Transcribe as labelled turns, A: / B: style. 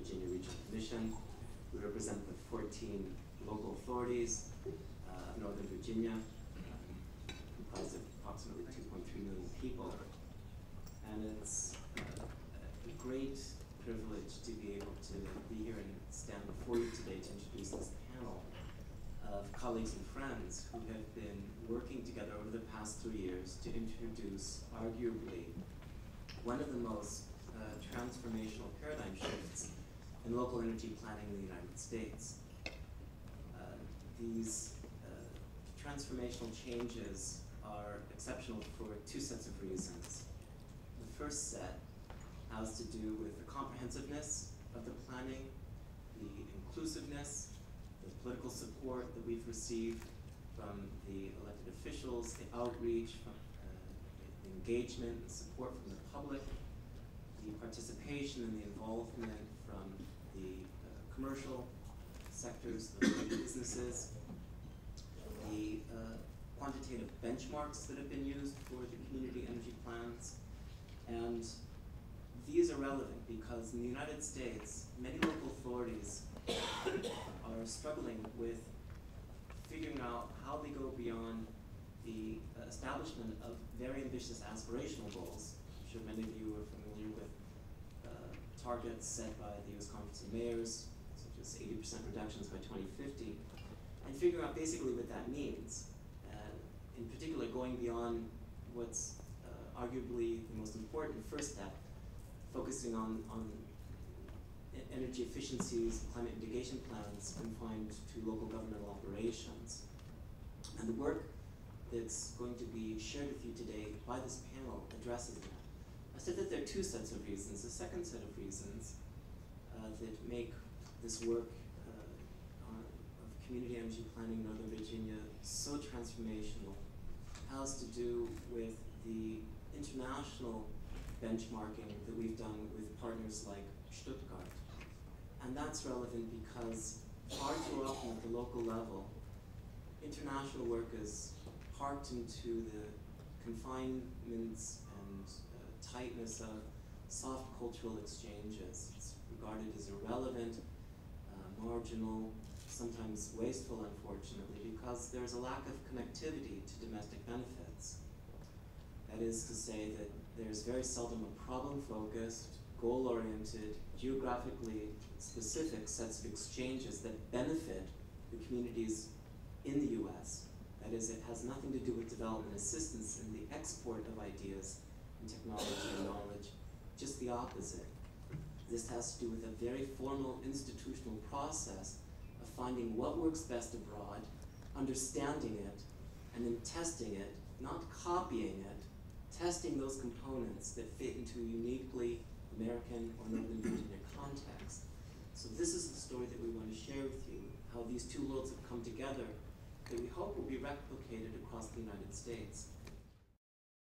A: Virginia Regional Commission. We represent the 14 local authorities of Northern Virginia, comprised of approximately 2.3 million people. And it's a great privilege to be able to be here and stand before you today to introduce this panel of colleagues and friends who have been working together over the past 3 years to introduce arguably one of the most transformational paradigm shifts in local energy planning in the United States. These transformational changes are exceptional for two sets of reasons. The first set has to do with the comprehensiveness of the planning, the inclusiveness, the political support that we've received from the elected officials, the outreach, from the engagement and support from the public, the participation and the involvement from the commercial sectors, the businesses, the quantitative benchmarks that have been used for the community energy plans. And these are relevant because in the United States, many local authorities are struggling with figuring out how they go beyond the establishment of very ambitious aspirational goals. I'm sure many of you are familiar with targets set by the U.S. Conference of Mayors, such as 80% reductions by 2050, and figuring out basically what that means. In particular, going beyond what's arguably the most important first step, focusing on energy efficiencies, climate mitigation plans confined to local governmental operations. And the work that's going to be shared with you today by this panel addresses that. I said that there are two sets of reasons. The second set of reasons that make this work of community energy planning in Northern Virginia so transformational has to do with the international benchmarking that we've done with partners like Stuttgart. And that's relevant because far too often at the local level, international work is parked into the confinements and tightness of soft cultural exchanges. It's regarded as irrelevant, marginal, sometimes wasteful, unfortunately, because there's a lack of connectivity to domestic benefits. That is to say that there's very seldom a problem-focused, goal-oriented, geographically specific sets of exchanges that benefit the communities in the US. That is, it has nothing to do with development assistance and the export of ideas and technology and knowledge, just the opposite. This has to do with a very formal institutional process of finding what works best abroad, understanding it, and then testing it, not copying it, testing those components that fit into a uniquely American or Northern Virginia context. So this is the story that we want to share with you, how these two worlds have come together that we hope will be replicated across the United States.